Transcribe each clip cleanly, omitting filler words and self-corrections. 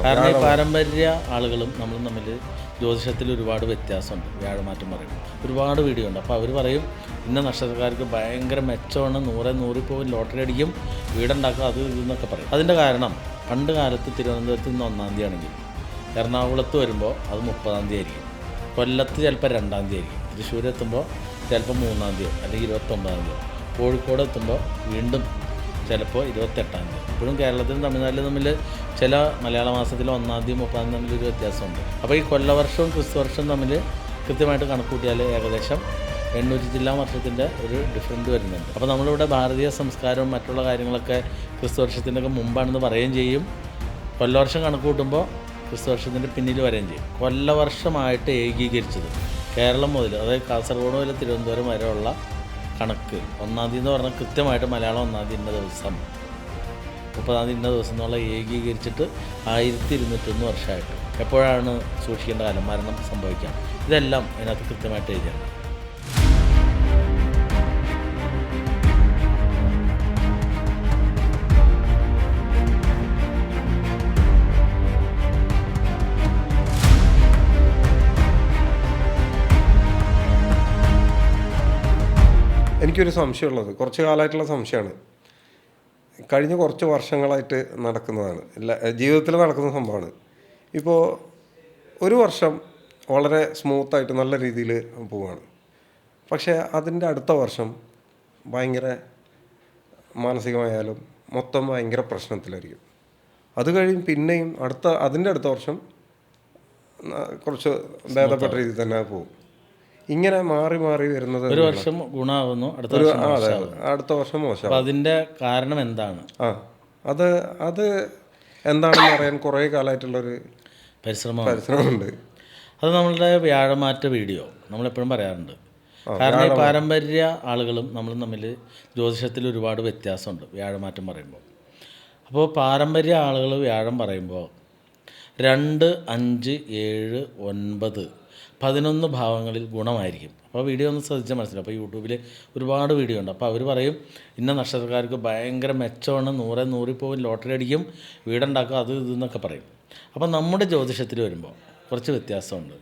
കാരണം ഈ പാരമ്പര്യ ആളുകളും നമ്മളും തമ്മിൽ ജ്യോതിഷത്തിൽ ഒരുപാട് വ്യത്യാസമുണ്ട്. വ്യാഴമാറ്റം പറയും ഒരുപാട് വീഡിയോ ഉണ്ട്. അപ്പോൾ അവർ പറയും ഇന്ന നക്ഷത്രക്കാർക്ക് ഭയങ്കര മെച്ചമാണ്, 100 പോയി ലോട്ടറി അടിക്കും, വീടുണ്ടാക്കുക, അത് ഇതെന്നൊക്കെ പറയും. അതിൻ്റെ കാരണം പണ്ട് കാലത്ത് തിരുവനന്തപുരത്ത് നിന്ന് 1-ാം തീയതി ആണെങ്കിൽ എറണാകുളത്ത് വരുമ്പോൾ അത് 30-ാം തീയതി ആയിരിക്കും, കൊല്ലത്ത് ചിലപ്പോൾ 2-ാം തീയതി ആയിരിക്കും, തൃശ്ശൂർ എത്തുമ്പോൾ ചിലപ്പോൾ 3-ാം തീയതി അല്ലെങ്കിൽ 29-ാം തീയതി, കോഴിക്കോട് എത്തുമ്പോൾ വീണ്ടും ചിലപ്പോൾ 28-ാം തീയതി. ഇപ്പോഴും കേരളത്തിലും തമിഴ്നാട്ടിലും തമ്മിൽ ചില മലയാള മാസത്തിൽ 1-ാം തീയതി 30-ാം തീയതി തമ്മിലൊരു വ്യത്യാസമുണ്ട്. അപ്പോൾ ഈ കൊല്ലവർഷവും ക്രിസ്തുവർഷവും തമ്മിൽ കൃത്യമായിട്ട് കണക്കൂട്ടിയാൽ ഏകദേശം 800 ജില്ലാ വർഷത്തിൻ്റെ ഒരു ഡിഫറൻറ്റ് വരുന്നുണ്ട്. അപ്പോൾ നമ്മളിവിടെ ഭാരതീയ സംസ്കാരവും മറ്റുള്ള കാര്യങ്ങളൊക്കെ ക്രിസ്തുവർഷത്തിൻ്റെയൊക്കെ മുമ്പാണെന്ന് പറയുകയും ചെയ്യും. കൊല്ലവർഷം കണക്കൂട്ടുമ്പോൾ ക്രിസ്തുവർഷത്തിൻ്റെ പിന്നിൽ വരികയും ചെയ്യും. കൊല്ലവർഷമായിട്ട് ഏകീകരിച്ചത് കേരളം മുതൽ, അതായത് കാസർഗോഡ് മുതൽ തിരുവനന്തപുരം വരെയുള്ള കണക്ക് 1-ാം തീയതി എന്ന് പറഞ്ഞാൽ കൃത്യമായിട്ട് മലയാളം 1-ാം തീയതി ഇന്ന ദിവസം, 30-ാം തീയതി ഇന്ന ദിവസം എന്നുള്ള ഏകീകരിച്ചിട്ട് 1201 വർഷമായിട്ട് എപ്പോഴാണ് സൂക്ഷിക്കേണ്ട കാലം, മരണം സംഭവിക്കാം, ഇതെല്ലാം അതിനകത്ത് കൃത്യമായിട്ട് എഴുതിയാണ്. എനിക്കൊരു സംശയമുള്ളത്, കുറച്ച് കാലമായിട്ടുള്ള സംശയമാണ്, കഴിഞ്ഞ കുറച്ച് വർഷങ്ങളായിട്ട് നടക്കുന്നതാണ്, ജീവിതത്തിൽ നടക്കുന്ന സംഭവമാണ്. ഇപ്പോൾ ഒരു വർഷം വളരെ സ്മൂത്തായിട്ട് നല്ല രീതിയിൽ പോവുകയാണ്, പക്ഷേ അതിൻ്റെ അടുത്ത വർഷം ഭയങ്കര മാനസികമായാലും മൊത്തം ഭയങ്കര പ്രശ്നത്തിലായിരിക്കും. അത് കഴിഞ്ഞ് പിന്നെയും അതിൻ്റെ അടുത്ത വർഷം കുറച്ച് ഭേദപ്പെട്ട രീതിയിൽ തന്നെ പോകും. ഇങ്ങനെ മാറി മാറി വരുന്നത് ഒരു വർഷം ഗുണമാകുന്നു, അടുത്ത വർഷം മോശം. അതിൻ്റെ കാരണം എന്താണ്? അത് എന്താണെന്ന് അറിയാൻ കുറേ കാലമായിട്ടുള്ളൊരു പരിശ്രമമുണ്ട്. അത് നമ്മളുടെ വ്യാഴമാറ്റ വീഡിയോ നമ്മളെപ്പോഴും പറയാറുണ്ട്. കാരണം ഈ പാരമ്പര്യ ആളുകളും നമ്മളും തമ്മിൽ ജ്യോതിഷത്തിൽ ഒരുപാട് വ്യത്യാസമുണ്ട് വ്യാഴമാറ്റം പറയുമ്പോൾ. അപ്പോൾ പാരമ്പര്യ ആളുകൾ വ്യാഴം പറയുമ്പോൾ 2, 5, 7, 9, 11 ഭാവങ്ങളിൽ ഗുണമായിരിക്കും. അപ്പോൾ വീഡിയോ ഒന്ന് ശ്രദ്ധിച്ചാൽ മനസ്സിലാവും. അപ്പോൾ യൂട്യൂബിൽ ഒരുപാട് വീഡിയോ ഉണ്ട്. അപ്പോൾ അവർ പറയും ഇന്ന നക്ഷത്രക്കാർക്ക് ഭയങ്കര മെച്ചമാണ്, 100 പോയി ലോട്ടറി അടിക്കും, വീടുണ്ടാക്കുക, അത് ഇതെന്നൊക്കെ പറയും. അപ്പോൾ നമ്മുടെ ജ്യോതിഷത്തിൽ വരുമ്പോൾ കുറച്ച് വ്യത്യാസമുണ്ട്.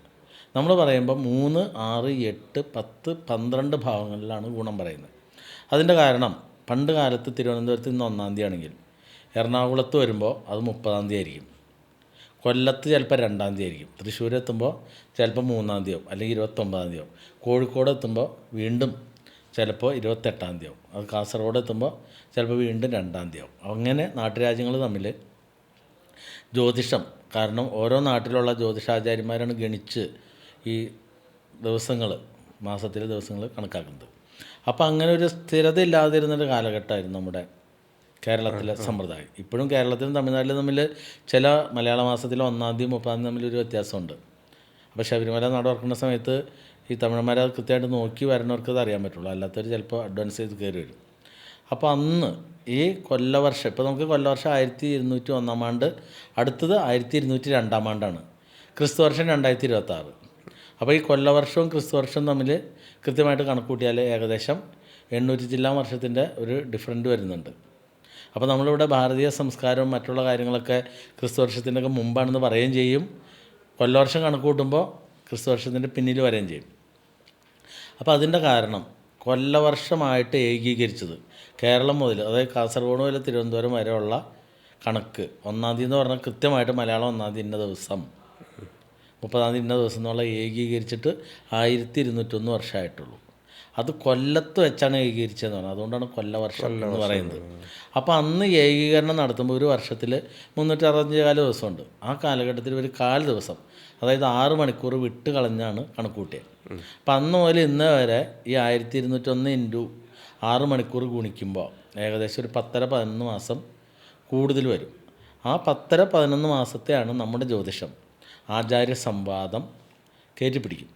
നമ്മൾ പറയുമ്പോൾ 3, 6, 8, 10, 12 ഭാവങ്ങളിലാണ് ഗുണം പറയുന്നത്. അതിൻ്റെ കാരണം പണ്ട് കാലത്ത് തിരുവനന്തപുരത്ത് നിന്ന് 1-ാം തീയതി ആണെങ്കിൽ എറണാകുളത്ത് വരുമ്പോൾ അത് 30-ാം തീയതി ആയിരിക്കും, കൊല്ലത്ത് ചിലപ്പോൾ 2-ാം തീയതി ആയിരിക്കും, തൃശ്ശൂർ എത്തുമ്പോൾ ചിലപ്പോൾ 3-ാം തീയതി ആവും അല്ലെങ്കിൽ 29-ാം തീയതി ആവും, കോഴിക്കോട് എത്തുമ്പോൾ വീണ്ടും ചിലപ്പോൾ 28-ാം തീയതി ആവും, അത് കാസർഗോഡ് എത്തുമ്പോൾ ചിലപ്പോൾ വീണ്ടും 2-ാം തീയതി ആവും. അങ്ങനെ നാട്ടുരാജ്യങ്ങൾ തമ്മിൽ ജ്യോതിഷം, കാരണം ഓരോ നാട്ടിലുള്ള ജ്യോതിഷാചാര്യന്മാരാണ് ഗണിച്ച് ഈ ദിവസങ്ങൾ, മാസത്തിലെ ദിവസങ്ങൾ കണക്കാക്കുന്നത്. അപ്പോൾ അങ്ങനെ ഒരു സ്ഥിരത ഇല്ലാതിരുന്നൊരു കാലഘട്ടമായിരുന്നു നമ്മുടെ കേരളത്തിലെ സമ്പ്രദായം. ഇപ്പോഴും കേരളത്തിലും തമിഴ്നാട്ടിലും തമ്മിൽ ചില മലയാള മാസത്തിൽ 1-ാം തീയതി 30-ാം തീയതി തമ്മിലൊരു വ്യത്യാസമുണ്ട്. അപ്പോൾ ശബരിമല നട തുറക്കുന്ന സമയത്ത് ഈ തമിഴന്മാരെ അത് കൃത്യമായിട്ട് നോക്കി വരണവർക്ക് അത് അറിയാൻ പറ്റുള്ളൂ, അല്ലാത്തവർ ചിലപ്പോൾ അഡ്വാൻസ് ചെയ്ത് കയറി വരും. അപ്പോൾ അന്ന് ഈ കൊല്ലവർഷം, ഇപ്പോൾ നമുക്ക് കൊല്ലവർഷം 1201-ാം ആണ്ട്, അടുത്തത് 1202-ാം ആണ്ടാണ്, ക്രിസ്തുവർഷം 2026. അപ്പോൾ ഈ കൊല്ലവർഷവും ക്രിസ്തുവർഷവും തമ്മിൽ കൃത്യമായിട്ട് കണക്കൂട്ടിയാൽ ഏകദേശം 800 ജില്ലാ വർഷത്തിൻ്റെ ഒരു ഡിഫറൻറ്റ് വരുന്നുണ്ട്. അപ്പോൾ നമ്മളിവിടെ ഭാരതീയ സംസ്കാരവും മറ്റുള്ള കാര്യങ്ങളൊക്കെ ക്രിസ്തുവർഷത്തിൻ്റെയൊക്കെ മുമ്പാണെന്ന് പറയുകയും ചെയ്യും. കൊല്ലവർഷം കണക്കൂട്ടുമ്പോൾ ക്രിസ്തുവർഷത്തിൻ്റെ പിന്നിൽ വരികയും ചെയ്യും. അപ്പോൾ അതിൻ്റെ കാരണം കൊല്ലവർഷമായിട്ട് ഏകീകരിച്ചത് കേരളം മുതൽ, അതായത് കാസർഗോഡ് മുതൽ തിരുവനന്തപുരം വരെയുള്ള കണക്ക് 1-ാം തീയതി എന്ന് പറഞ്ഞാൽ കൃത്യമായിട്ട് മലയാളം 1-ാം തീയതി ഇന്ന ദിവസം, 30-ാം തീയതി ഇന്ന ദിവസം എന്നുള്ള ഏകീകരിച്ചിട്ട് 1201 വർഷമായിട്ടുള്ളൂ. അത് കൊല്ലത്ത് വെച്ചാണ് ഏകീകരിച്ചതെന്ന് പറഞ്ഞത്, അതുകൊണ്ടാണ് കൊല്ലവർഷം എന്ന് പറയുന്നത്. അപ്പോൾ അന്ന് ഏകീകരണം നടത്തുമ്പോൾ ഒരു വർഷത്തിൽ 365 ദിവസമുണ്ട്. ആ കാലഘട്ടത്തിൽ ഒരു 1/4 ദിവസം, അതായത് 6 മണിക്കൂർ വിട്ട് കളഞ്ഞാണ് കണക്കൂട്ടിയത്. അപ്പം അന്ന് മുതൽ ഇന്ന് വരെ ഈ 1201 ഇൻറ്റു 6 മണിക്കൂർ ഗുണിക്കുമ്പോൾ ഏകദേശം ഒരു 10-11 മാസം കൂടുതൽ വരും. ആ 10-11 മാസത്തെയാണ് നമ്മുടെ ജ്യോതിഷം ആചാര്യ സംവാദം കയറ്റിപ്പിടിക്കും.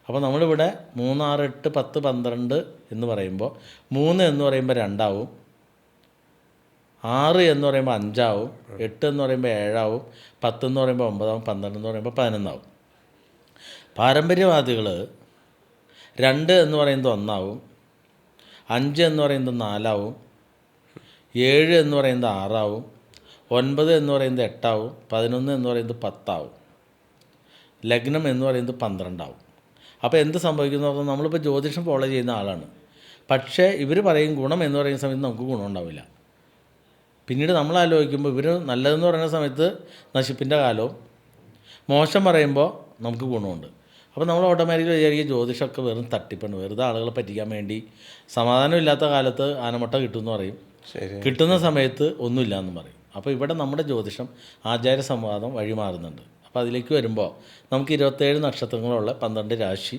അപ്പോൾ നമ്മളിവിടെ 3, 6, 8, 10, 12 എന്ന് പറയുമ്പോൾ 3 എന്ന് പറയുമ്പോൾ 2 ആവും, 6 എന്ന് പറയുമ്പോൾ 5 ആവും, 8 എന്ന് പറയുമ്പോൾ 7 ആവും, 10 എന്ന് പറയുമ്പോൾ 9 ആവും, 12 എന്ന് പറയുമ്പോൾ 11 ആവും. പാരമ്പര്യവാദികൾ 2 എന്ന് പറയുന്നത് 1 ആവും, 5 എന്ന് പറയുന്നത് 4 ആവും, 7 എന്ന് പറയുന്നത് 6 ആവും, 9 എന്ന് പറയുന്നത് 8 ആവും, 11 എന്ന് പറയുന്നത് 10 ആവും, ലഗ്നം എന്ന് പറയുന്നത് 12 ആവും. അപ്പോൾ എന്ത് സംഭവിക്കുന്നു പറഞ്ഞാൽ നമ്മളിപ്പോൾ ജ്യോതിഷം ഫോളോ ചെയ്യുന്ന ആളാണ്, പക്ഷേ ഇവർ പറയും ഗുണം എന്ന് പറയുന്ന സമയത്ത് നമുക്ക് ഗുണം ഉണ്ടാവില്ല. പിന്നീട് നമ്മൾ ആലോചിക്കുമ്പോൾ ഇവർ നല്ലതെന്ന് പറയുന്ന സമയത്ത് നശിപ്പിൻ്റെ കാലവും, മോശം പറയുമ്പോൾ നമുക്ക് ഗുണമുണ്ട്. അപ്പോൾ നമ്മൾ ഓട്ടോമാറ്റിക്കലി വിചാരിക്കും ജ്യോതിഷമൊക്കെ വെറും തട്ടിപ്പാണ്, വെറുതെ ആളുകളെ പറ്റിക്കാൻ വേണ്ടി. സമാധാനമില്ലാത്ത കാലത്ത് ആനമുട്ട കിട്ടുമെന്ന് പറയും, കിട്ടുന്ന സമയത്ത് ഒന്നുമില്ല എന്നും പറയും. അപ്പോൾ ഇവിടെ നമ്മുടെ ജ്യോതിഷം ആചാര്യ സംവാദം വഴി മാറുന്നുണ്ട്. അപ്പോൾ അതിലേക്ക് വരുമ്പോൾ നമുക്ക് 27 നക്ഷത്രങ്ങളുള്ള 12 രാശി,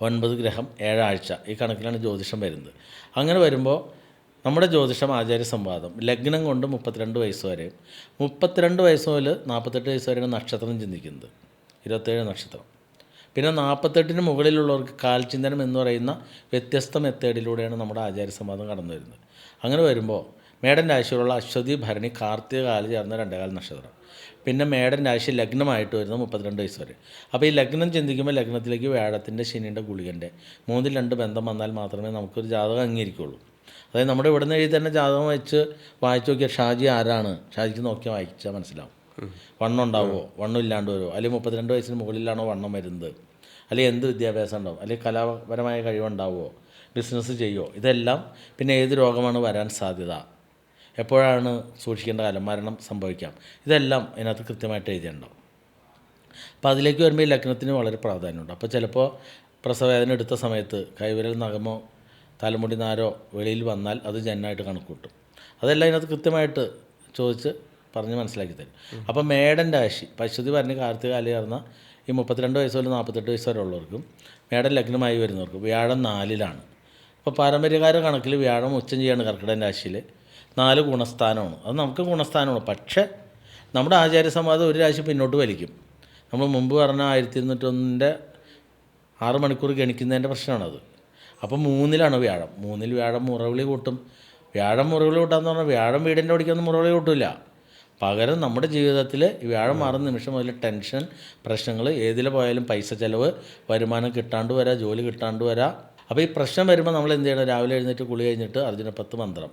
9 ഗ്രഹം, 7 ആഴ്ച, ഈ കണക്കിലാണ് ജ്യോതിഷം വരുന്നത്. അങ്ങനെ വരുമ്പോൾ നമ്മുടെ ജ്യോതിഷം ആചാര്യ സംവാദം ലഗ്നം കൊണ്ട് 32 വയസ്സ് വരെയും, 32 വയസ്സ് മുതൽ 48 വയസ്സ് വരെയാണ് നക്ഷത്രം ചിന്തിക്കുന്നത്, 27 നക്ഷത്രം. പിന്നെ 48-ന് മുകളിലുള്ളവർക്ക് കാൽചിന്തനം എന്ന് പറയുന്ന വ്യത്യസ്ത മെത്തേഡിലൂടെയാണ് നമ്മുടെ ആചാര്യ സംവാദം കടന്നു വരുന്നത്. അങ്ങനെ വരുമ്പോൾ മേടൻ രാശിയിലുള്ള അശ്വതി, ഭരണി, കാർത്തിക കാല് ചേർന്ന 2 നക്ഷത്രം. പിന്നെ മേടൻ രാശി ലഗ്നമായിട്ട് വരുന്ന 32 വയസ്സ് വരെ. അപ്പോൾ ഈ ലഗ്നം ചിന്തിക്കുമ്പോൾ ലഗ്നത്തിലേക്ക് വ്യാഴത്തിൻ്റെ, ശനിയുടെ, ഗുളികൻ്റെ 3-2 ബന്ധം വന്നാൽ മാത്രമേ നമുക്കൊരു ജാതകം അംഗീകരിക്കുള്ളൂ. അതായത് നമ്മുടെ ഇവിടെ നിന്ന് എഴുതി തന്നെ ജാതകം വെച്ച് വായിച്ച് നോക്കിയാൽ ഷാജി ആരാണ്, ഷാജിക്ക് നോക്കിയാൽ വായിച്ചാൽ മനസ്സിലാവും. വണ്ണം ഉണ്ടാവുമോ, വണ്ണം ഇല്ലാണ്ട് വരുമോ, അല്ലെങ്കിൽ 32 വയസ്സിന് മുകളിലാണോ വണ്ണം വരുന്നത്, അല്ലെങ്കിൽ എന്ത് വിദ്യാഭ്യാസം ഉണ്ടാവും, അല്ലെങ്കിൽ കലാപരമായ കഴിവുണ്ടാവുമോ, ബിസിനസ് ചെയ്യുമോ, ഇതെല്ലാം. പിന്നെ ഏത് രോഗമാണ് വരാൻ സാധ്യത, എപ്പോഴാണ് സൂക്ഷിക്കേണ്ട കാലം, മരണം സംഭവിക്കാം, ഇതെല്ലാം അതിനകത്ത് കൃത്യമായിട്ട് എഴുതിയിട്ടുണ്ടാവും. അപ്പോൾ അതിലേക്ക് വരുമ്പോൾ ഈ ലഗ്നത്തിന് വളരെ പ്രാധാന്യമുണ്ട്. അപ്പോൾ ചിലപ്പോൾ പ്രസവവേദന എടുത്ത സമയത്ത് കൈവിരൽ നഖമോ തലമുടി നാരോ വെളിയിൽ വന്നാൽ അത് ജന്നായിട്ട് കണക്ക് കൂട്ടും. അതെല്ലാം ഇതിനകത്ത് കൃത്യമായിട്ട് ചോദിച്ച് പറഞ്ഞ് മനസ്സിലാക്കി തരും. അപ്പോൾ മേടൻ രാശി, അശ്വതി, ഭരണി, കാർത്തിക കാല് ചേർന്ന ഈ 32 വയസ്സ് മുതൽ 48 വയസ്സ് വരെ ഉള്ളവർക്കും മേടൻ ലഗ്നമായി വരുന്നവർക്കും വ്യാഴം 4-ലാണ്. അപ്പോൾ പാരമ്പര്യകാര കണക്കിൽ വ്യാഴം ഉച്ചം ചെയ്യാണ് കർക്കിടകൻ രാശിയിൽ, 4 ഗുണസ്ഥാനമാണ്. അത് നമുക്ക് ഗുണസ്ഥാനമാണ്. പക്ഷേ നമ്മുടെ ആചാര്യ സംവാദം ഒരു രാശി പിന്നോട്ട് വലിക്കും. നമ്മൾ മുമ്പ് പറഞ്ഞ 1201-ൻ്റെ 6 മണിക്കൂർ ഗണിക്കുന്നതിൻ്റെ പ്രശ്നമാണത്. അപ്പോൾ 3-ലാണ് വ്യാഴം. 3-ൽ വ്യാഴം മുറവിളി കൂട്ടും. വ്യാഴം മുറവിളി കൂട്ടാന്ന് പറഞ്ഞാൽ വ്യാഴം വീടിൻ്റെ ഓടിക്കൊന്നും മുറവിളി കൂട്ടില്ല. പകരം നമ്മുടെ ജീവിതത്തിൽ വ്യാഴം മാറുന്ന നിമിഷം മുതൽ ടെൻഷൻ, പ്രശ്നങ്ങൾ, ഏതിൽ പോയാലും പൈസ ചിലവ്, വരുമാനം കിട്ടാണ്ട് വരാം, ജോലി കിട്ടാണ്ട് വരാം. അപ്പോൾ ഈ പ്രശ്നം വരുമ്പോൾ നമ്മൾ എന്ത് ചെയ്യണം, രാവിലെ എഴുന്നേറ്റ് കുളി കഴിഞ്ഞിട്ട് അർജുന 10 മന്ത്രം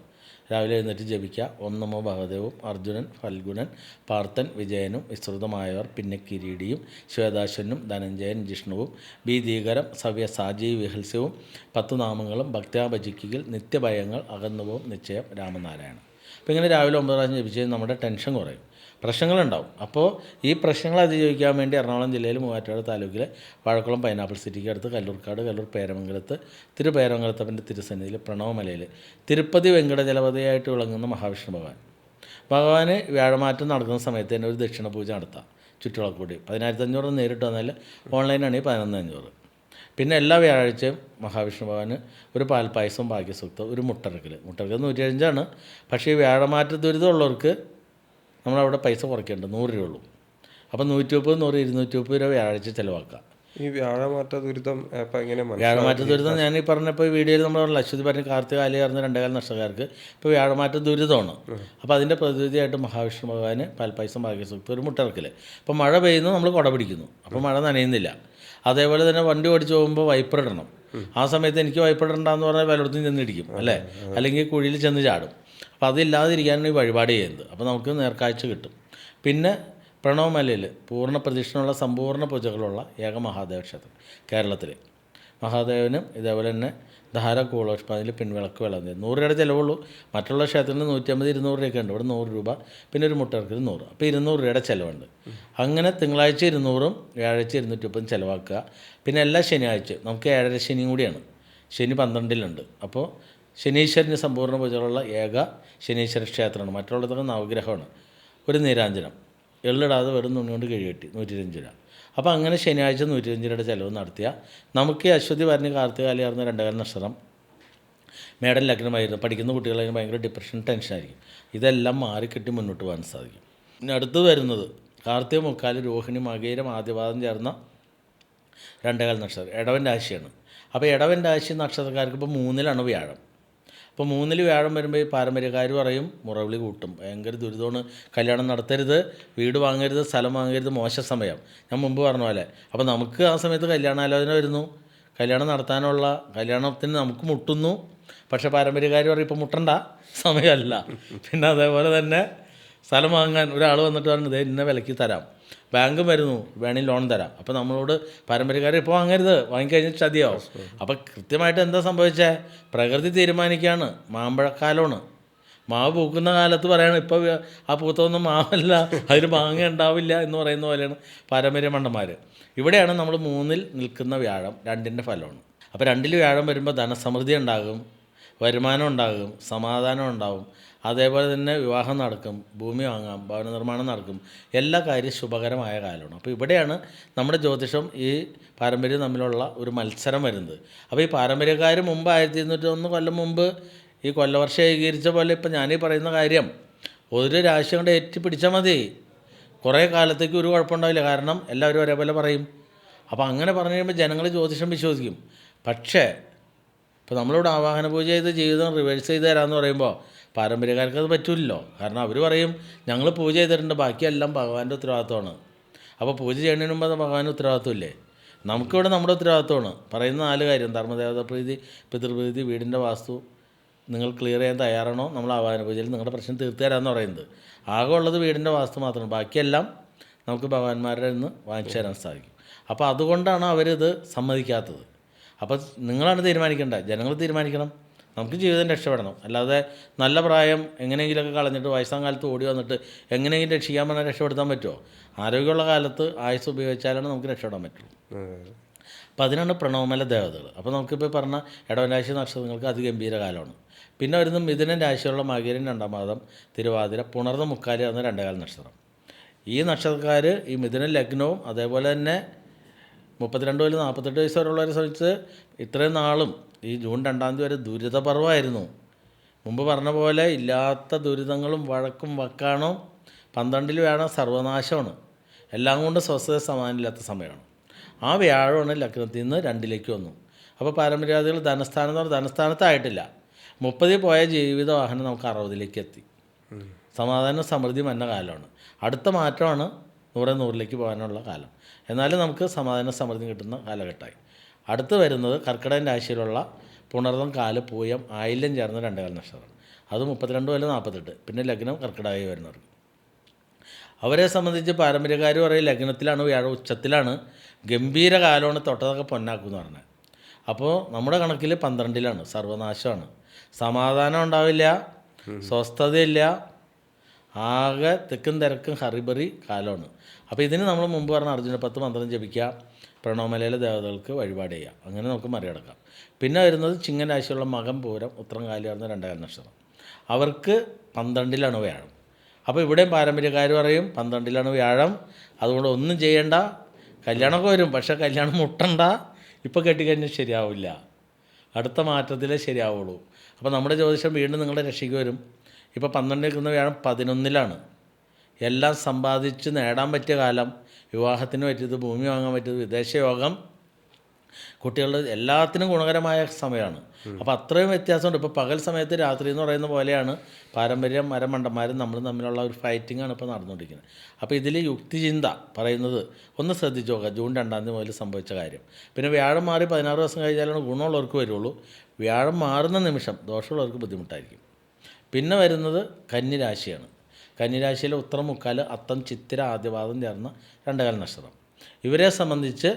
രാവിലെ എഴുന്നേറ്റ് ജപിക്കുക. ഓം നമോ ഭഗവദേവും, അർജുനൻ, ഫൽഗുനൻ, പാർത്ഥൻ, വിജയനും, വിസ്തൃതമായവർ, പിന്നെ കിരീടിയും, ശ്വേതാശ്വനും, ധനഞ്ജയൻ, ജിഷ്ണുവും, ഭീതീകരം, സവ്യസാജി, വിഹൽസ്യവും, 10 നാമങ്ങളും ഭക്ത്യാ ഭജിക്കുകയിൽ, നിത്യഭയങ്ങൾ അകന്നുപോകും നിശ്ചയം, രാമനാരായണൻ. അപ്പോൾ ഇങ്ങനെ രാവിലെ 9 പ്രാവശ്യം ജപിച്ച് നമ്മുടെ ടെൻഷൻ കുറയും, പ്രശ്നങ്ങളുണ്ടാവും. അപ്പോൾ ഈ പ്രശ്നങ്ങൾ അതിജീവിക്കാൻ വേണ്ടി എറണാകുളം ജില്ലയിൽ മൂവാറ്റുപുഴ താലൂക്കിലെ വാഴക്കുളം പൈനാപ്പിൾ സിറ്റിക്ക് അടുത്ത് കല്ലൂർക്കാട്, കല്ലൂർ പേരമംഗലത്ത്, തിരുപേരമംഗലത്തപ്പൻ്റെ തിരുസന്നിധിയിൽ, പ്രണവമലയിൽ തിരുപ്പതി വെങ്കടജലപതിയായിട്ട് വിളങ്ങുന്ന മഹാവിഷ്ണു ഭഗവാന് വ്യാഴമാറ്റം നടക്കുന്ന സമയത്ത് തന്നെ ഒരു ദക്ഷിണ പൂജ നടത്താം. ചുറ്റുവിളക്കൂടി 1500 നേരിട്ട് വന്നാൽ, ഓൺലൈനാണെങ്കിൽ 11,500. പിന്നെ എല്ലാ വ്യാഴാഴ്ചയും മഹാവിഷ്ണു ഭഗവാന് ഒരു പാൽപ്പായസവും ഭാഗ്യസൂക്തം, ഒരു മുട്ടറക്കൽ 175 പക്ഷേ ഈ വ്യാഴമാറ്റ ദുരിതമുള്ളവർക്ക് നമ്മളവിടെ പൈസ കുറയ്ക്കേണ്ടത് 100 രൂപ ഉള്ളൂ. അപ്പോൾ 130, 100, 230 രൂപ വ്യാഴാഴ്ച ചിലവാക്കാം. ഈ വ്യാഴമാറ്റ ദുരിതം എങ്ങനെ? വ്യാഴമാറ്റ ദുരിതം ഞാൻ ഈ പറഞ്ഞപ്പോൾ ഈ വീഡിയോയിൽ നമ്മൾ പറഞ്ഞ അശ്വതി, പറഞ്ഞ കാർത്തിക കാല് ചേർന്ന 2 നക്ഷത്രക്കാർക്ക് ഇപ്പോൾ വ്യാഴമാറ്റ ദുരിതമാണ്. അപ്പോൾ അതിൻ്റെ പ്രതിവിധിയായിട്ട് മഹാവിഷ്ണു ഭഗവാന് പാൽപ്പായസം, ഭാഗ്യസൂക്തം, ഒരു മുട്ടറക്കൽ. അപ്പോൾ മഴ പെയ്യുന്നു, നമ്മൾ കുട പിടിക്കുന്നു, അപ്പോൾ മഴ നനയുന്നില്ല. അതേപോലെ തന്നെ വണ്ടി ഓടിച്ച് പോകുമ്പോൾ വൈപ്പർ ഇടണം. ആ സമയത്ത് എനിക്ക് വൈപ്പർ ഇടണ്ടെന്ന് പറഞ്ഞാൽ പലയിടത്തും ചെന്നിടിക്കും, അല്ലേ, അല്ലെങ്കിൽ കുഴിയിൽ ചെന്ന് ചാടും. അപ്പോൾ അതില്ലാതിരിക്കാനാണ് ഈ വഴിപാട് ചെയ്യുന്നത്. അപ്പോൾ നമുക്ക് നേർക്കാഴ്ച കിട്ടും. പിന്നെ പ്രണവമലയിൽ പൂർണ്ണ പ്രദക്ഷിണമുള്ള സമ്പൂർണ്ണ പൂജകളുള്ള ഏക മഹാദേവ ക്ഷേത്രം കേരളത്തിൽ. മഹാദേവനും ഇതേപോലെ തന്നെ ധാര കൂളോഷ്പാതിൽ പിൻവിളക്ക് വിളഞ്ഞത് 100 രൂപയുടെ ചിലവുള്ളൂ. മറ്റുള്ള ക്ഷേത്രത്തിൽ 150, 200 രൂപയൊക്കെ ഉണ്ട്. ഇവിടെ 100 രൂപ, പിന്നെ ഒരു മുട്ടർക്കിൽ 100. അപ്പോൾ 200 രൂപയുടെ ചിലവുണ്ട്. അങ്ങനെ തിങ്കളാഴ്ച 200-ഉം വ്യാഴാഴ്ച 230-ഉം ചിലവാക്കുക. പിന്നെ എല്ലാ ശനിയാഴ്ചയും നമുക്ക് 7.5 ശനിയും കൂടിയാണ്. ശനി 12-ലുണ്ട്. അപ്പോൾ ശനീശ്വരന് സമ്പൂർണ്ണ പൂജകളുള്ള ഏക ശനീശ്വര ക്ഷേത്രമാണ്. മറ്റുള്ളതൊക്കെ നവഗ്രഹമാണ്. ഒരു നീരാഞ്ജനം എള്ളിടാതെ വെറും തുണി കൊണ്ട് കിഴികെട്ടി 125 രൂപ. അപ്പോൾ അങ്ങനെ ശനിയാഴ്ച 125 രൂപയുടെ ചിലവ് നടത്തിയാൽ നമുക്ക് ഈ അശ്വതി, ഭരണി, കാർത്തിക കാല് ചേർന്ന 2 നക്ഷത്രം മേടൻ ലഗ്നമായിരുന്നു. പഠിക്കുന്ന കുട്ടികളതിന് ഭയങ്കര ഡിപ്രഷൻ, ടെൻഷനായിരിക്കും. ഇതെല്ലാം മാറിക്കെട്ടി മുന്നോട്ട് പോകാൻ സാധിക്കും. ഇനി അടുത്ത് വരുന്നത് കാർത്തിക, മുക്കാല്, രോഹിണി, മകയിരം, ആദ്യപാദം ചേർന്ന 2 നക്ഷത്രം ഇടവൻ രാശിയാണ്. അപ്പോൾ ഇടവൻ രാശി നക്ഷത്രക്കാർക്ക് ഇപ്പോൾ 3-ലാണ് വ്യാഴം. അപ്പോൾ 3-ൽ വ്യാഴം വരുമ്പോൾ ഈ പാരമ്പര്യക്കാർ പറയും മുറവിളി കൂട്ടും, ഭയങ്കര ദുരിതമാണ്, കല്യാണം നടത്തരുത്, വീട് വാങ്ങരുത്, സ്ഥലം വാങ്ങരുത്, മോശ സമയം. ഞാൻ മുമ്പ് പറഞ്ഞ പോലെ. അപ്പോൾ നമുക്ക് ആ സമയത്ത് കല്യാണാലോചന വരുന്നു, കല്യാണത്തിന് നമുക്ക് മുട്ടുന്നു. പക്ഷേ പാരമ്പര്യക്കാർ പറയും ഇപ്പോൾ മുട്ടണ്ട സമയമല്ല. പിന്നെ അതേപോലെ തന്നെ സ്ഥലം വാങ്ങാൻ ഒരാൾ വന്നിട്ട് പറഞ്ഞു ഇതേ ഇന്ന വിലയ്ക്ക് തരാം, ബാങ്കും വരുന്നു വേണമെങ്കിൽ ലോൺ തരാം. അപ്പോൾ നമ്മളോട് പാരമ്പര്യക്കാർ ഇപ്പോൾ വാങ്ങരുത്, വാങ്ങിക്കഴിഞ്ഞാൽ ചതിയാവും. അപ്പോൾ കൃത്യമായിട്ട് എന്താ സംഭവിച്ചേ, പ്രകൃതി തീരുമാനിക്കുകയാണ്. മാമ്പഴക്കാലമാണ്, മാവ് പൂക്കുന്ന കാലത്ത് പറയാണ് ഇപ്പോൾ ആ പൂത്തൊന്നും മാവല്ല, അതിന് മാങ്ങ ഉണ്ടാവില്ല എന്ന് പറയുന്ന പോലെയാണ് പാരമ്പര്യ മണ്ടന്മാർ. ഇവിടെയാണ് നമ്മൾ 3-ൽ നിൽക്കുന്ന വ്യാഴം 2-ൻ്റെ ഫലമാണ്. അപ്പോൾ 2-ൽ വ്യാഴം വരുമ്പോൾ ധനസമൃദ്ധി ഉണ്ടാകും, വരുമാനം ഉണ്ടാകും, സമാധാനം ഉണ്ടാകും, അതേപോലെ തന്നെ വിവാഹം നടക്കും, ഭൂമി വാങ്ങാം, ഭവന നിർമ്മാണം നടക്കും, എല്ലാ കാര്യം ശുഭകരമായ കാലമാണ്. അപ്പോൾ ഇവിടെയാണ് നമ്മുടെ ജ്യോതിഷം ഈ പാരമ്പര്യം തമ്മിലുള്ള ഒരു മത്സരം വരുന്നത്. അപ്പോൾ ഈ പാരമ്പര്യക്കാർ മുമ്പ് 1201 കൊല്ലം മുമ്പ് ഈ കൊല്ലവർഷം ഏകീകരിച്ച പോലെ ഇപ്പം ഞാനീ പറയുന്ന കാര്യം ഒരു രാശി കൊണ്ട് ഏറ്റി പിടിച്ചാൽ മതി, കുറേ കാലത്തേക്ക് ഒരു കുഴപ്പമുണ്ടാവില്ല. കാരണം എല്ലാവരും ഒരേപോലെ പറയും. അപ്പോൾ അങ്ങനെ പറഞ്ഞു കഴിയുമ്പോൾ ജനങ്ങൾ ജ്യോതിഷം വിശ്വസിക്കും. പക്ഷേ ഇപ്പോൾ നമ്മളിവിടെ ആവാഹന പൂജ ചെയ്ത് ജീവിതം റിവേഴ്സ് ചെയ്ത് തരാമെന്ന് പറയുമ്പോൾ പാരമ്പര്യക്കാർക്ക് അത് പറ്റില്ലല്ലോ. കാരണം അവർ പറയും ഞങ്ങൾ പൂജ ചെയ്തിട്ടുണ്ട്, ബാക്കിയെല്ലാം ഭഗവാന്റെ ഉത്തരവാദിത്തമാണ്. അപ്പോൾ പൂജ ചെയ്യുന്നതിന് മുമ്പ് അത് ഭഗവാന്റെ ഉത്തരവാദിത്തമില്ലേ? നമുക്കിവിടെ നമ്മുടെ ഉത്തരവാദിത്തമാണ്. പറയുന്ന 4 കാര്യം: ധർമ്മദേവത പ്രീതി, പിതൃപ്രീതി, വീടിൻ്റെ വാസ്തു. നിങ്ങൾ ക്ലിയർ ചെയ്യാൻ തയ്യാറാണോ, നമ്മൾ ആവാഹന പൂജയിൽ നിങ്ങളുടെ പ്രശ്നം തീർത്ത് തരാമെന്ന് പറയുന്നത്. ആകെ ഉള്ളത് വീടിൻ്റെ വാസ്തു മാത്രമാണ്, ബാക്കിയെല്ലാം നമുക്ക് ഭഗവാന്മാരുടെ നിന്ന് വാങ്ങിച്ചു തരാൻ സാധിക്കും. അപ്പോൾ അതുകൊണ്ടാണ് അവരിത് സമ്മതിക്കാത്തത്. അപ്പോൾ നിങ്ങളാണ് തീരുമാനിക്കേണ്ടത്, ജനങ്ങൾ തീരുമാനിക്കണം. നമുക്ക് ജീവിതം രക്ഷപ്പെടണം. അല്ലാതെ നല്ല പ്രായം എങ്ങനെയെങ്കിലുമൊക്കെ കളഞ്ഞിട്ട് വയസ്സാം കാലത്ത് ഓടി വന്നിട്ട് എങ്ങനെയെങ്കിലും രക്ഷിക്കാൻ പറഞ്ഞാൽ രക്ഷപ്പെടുത്താൻ പറ്റുമോ? ആരോഗ്യമുള്ള കാലത്ത് ആയുസ് ഉപയോഗിച്ചാലാണ് നമുക്ക് രക്ഷപ്പെടാൻ പറ്റുള്ളൂ. അപ്പോൾ അതിനാണ് പ്രണവമല ദേവതകൾ. അപ്പോൾ നമുക്കിപ്പോൾ പറഞ്ഞ ഇടവരാശി നക്ഷത്രങ്ങൾക്ക് അതിഗംഭീര കാലമാണ്. പിന്നെ വരുന്ന മിഥുനൻ രാശിയുള്ള മകരൻ 2-ാം പാദം, തിരുവാതിര, പുണർന്ന മുക്കാലി എന്ന 2-കാൽ നക്ഷത്രം. ഈ നക്ഷത്രക്കാർ ഈ മിഥുനൻ ലഗ്നവും അതേപോലെ തന്നെ 32 മുതൽ 48 വയസ്സ് വരെയുള്ളവരെ സംബന്ധിച്ച് ഇത്രയും നാളും ഈ ജൂൺ 2-ാം തീയതി വരെ ദുരിതപർവമായിരുന്നു. മുമ്പ് പറഞ്ഞ പോലെ ഇല്ലാത്ത ദുരിതങ്ങളും വഴക്കും വക്കാണോ. 12-ൽ വ്യാഴം സർവനാശമാണ്, എല്ലാം കൊണ്ട് സ്വസ്ഥത സമാനമില്ലാത്ത സമയമാണ്. ആ വ്യാഴമാണ് ലഗ്നത്തിൽ നിന്ന് 2-ലേക്ക് വന്നു. അപ്പോൾ പാരമ്പര്യവാദികൾ ധനസ്ഥാനം എന്ന് പറഞ്ഞാൽ ധനസ്ഥാനത്തായിട്ടില്ല, 30-ൽ പോയ ജീവിത വാഹനം നമുക്ക് 60-ലേക്ക് എത്തി. സമാധാനം സമൃദ്ധി വന്ന കാലമാണ്. അടുത്ത മാറ്റമാണ് 100-ലേക്ക് പോകാനുള്ള കാലം. എന്നാലും നമുക്ക് സമാധാന സമൃദ്ധി കിട്ടുന്ന കാലഘട്ടമായി. അടുത്ത് വരുന്നത് കർക്കിടകൻ രാശിയിലുള്ള പുണർതം, കാല്, പൂയം, ആയില്യം ചേർന്ന 2-കാൽ നക്ഷത്രം. അത് 32 മുതൽ 48. പിന്നെ ലഗ്നം കർക്കിടകമായി വരുന്നവർക്ക്. അവരെ സംബന്ധിച്ച് പാരമ്പര്യക്കാർ പറയും ലഗ്നത്തിലാണ് വ്യാഴം ഉച്ചത്തിലാണ്, ഗംഭീര കാലമാണ്, തൊട്ടതൊക്കെ പൊന്നാക്കും എന്ന് പറഞ്ഞത്. അപ്പോൾ നമ്മുടെ കണക്കിൽ 12-ലാണ്, സർവനാശമാണ്, സമാധാനം ഉണ്ടാവില്ല, സ്വസ്ഥതയില്ല, ആകെ തിക്കും തിരക്കും ഹറിബറി കാലമാണ്. അപ്പോൾ ഇതിന് നമ്മൾ മുമ്പ് പറഞ്ഞ അർജുന 10 മന്ത്രം ജപിക്കുക, പ്രണവമലയിലെ ദേവതകൾക്ക് വഴിപാട് ചെയ്യുക, അങ്ങനെ നമുക്ക് മറികടക്കാം. പിന്നെ വരുന്നത് ചിങ്ങൻ രാശിയുള്ള മകം, പൂരം, ഉത്രം, കാലി വരുന്ന 2-കാൽ നക്ഷത്രം. അവർക്ക് 12-ലാണ് വ്യാഴം. അപ്പോൾ ഇവിടെയും പാരമ്പര്യക്കാർ പറയും 12-ലാണ് വ്യാഴം, അതുകൊണ്ട് ഒന്നും ചെയ്യണ്ട, കല്യാണമൊക്കെ വരും, പക്ഷേ കല്യാണം മുട്ടണ്ട, ഇപ്പോൾ കെട്ടിക്കഴിഞ്ഞാൽ ശരിയാവില്ല, അടുത്ത മാറ്റത്തിലേ ശരിയാവുള്ളൂ. അപ്പോൾ നമ്മുടെ ജ്യോതിഷം വീണ്ടും നിങ്ങളുടെ രക്ഷയ്ക്ക് വരും. ഇപ്പോൾ 12-ൽ നിൽക്കുന്ന വ്യാഴം 11-ലാണ്. എല്ലാം സമ്പാദിച്ച് നേടാൻ പറ്റിയ കാലം, വിവാഹത്തിന് പറ്റിയത്, ഭൂമി വാങ്ങാൻ പറ്റിയത്, വിദേശ യോഗം, കുട്ടികളുടെ എല്ലാത്തിനും ഗുണകരമായ സമയമാണ്. അപ്പോൾ അത്രയും വ്യത്യാസമുണ്ട്. ഇപ്പോൾ പകൽ സമയത്ത് രാത്രി എന്ന് പറയുന്ന പോലെയാണ് പാരമ്പര്യം മരമണ്ടന്മാരും നമ്മളും തമ്മിലുള്ള ഒരു ഫൈറ്റിങ്ങാണ് ഇപ്പോൾ നടന്നുകൊണ്ടിരിക്കുന്നത്. അപ്പോൾ ഇതിൽ യുക്തിചിന്ത പറയുന്നത് ഒന്ന് ശ്രദ്ധിച്ചു നോക്കുക, ജൂൺ 2-ാം തീയതി മുതൽ സംഭവിച്ച കാര്യം. പിന്നെ വ്യാഴം മാറി 16 ദിവസം കഴിഞ്ഞാലാണ് ഗുണമുള്ളവർക്ക് വരുള്ളൂ. വ്യാഴം മാറുന്ന നിമിഷം ദോഷമുള്ളവർക്ക് ബുദ്ധിമുട്ടായിരിക്കും. പിന്നെ വരുന്നത് കന്നിരാശിയാണ്. കന്നിരാശിയിലെ ഉത്തരം, മുക്കാൽ, അത്തം, ചിത്തിര, ആദ്യപാദം ചേർന്ന 2-കാൽ നക്ഷത്രം. ഇവരെ സംബന്ധിച്ച്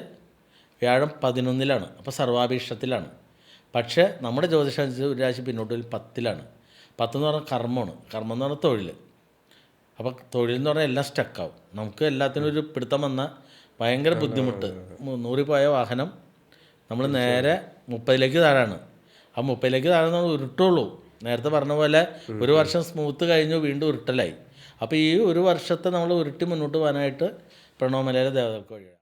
വ്യാഴം 11-ലാണ്, അപ്പോൾ സർവാഭീഷ്ടത്തിലാണ്. പക്ഷേ നമ്മുടെ ജ്യോതിഷം അനുസരിച്ച് ഒരു രാശി പിന്നോട്ട് 10-ലാണ്. 10 എന്ന് പറഞ്ഞാൽ കർമ്മമാണ്. കർമ്മം എന്ന് പറഞ്ഞാൽ തൊഴിൽ. അപ്പോൾ തൊഴിൽ എന്ന് പറഞ്ഞാൽ എല്ലാം സ്റ്റക്കാവും. നമുക്ക് എല്ലാത്തിനും ഒരു പിടുത്തം വന്ന ഭയങ്കര ബുദ്ധിമുട്ട്. 100-ൽ പോയ വാഹനം നമ്മൾ നേരെ 30-ലേക്ക് താഴാണ്. ആ 30-ലേക്ക് താഴെ നമ്മൾ ഉരുട്ടുള്ളൂ. നേരത്തെ പറഞ്ഞ പോലെ ഒരു വർഷം സ്മൂത്ത് കഴിഞ്ഞു, വീണ്ടും ഉരുട്ടലായി. അപ്പോൾ ഈ ഒരു വർഷത്തെ നമ്മൾ ഉരുട്ടി മുന്നോട്ട് പോകാനായിട്ട് പ്രണവമലയിലെ ദേവതകൾക്ക് വഴിയാണ്.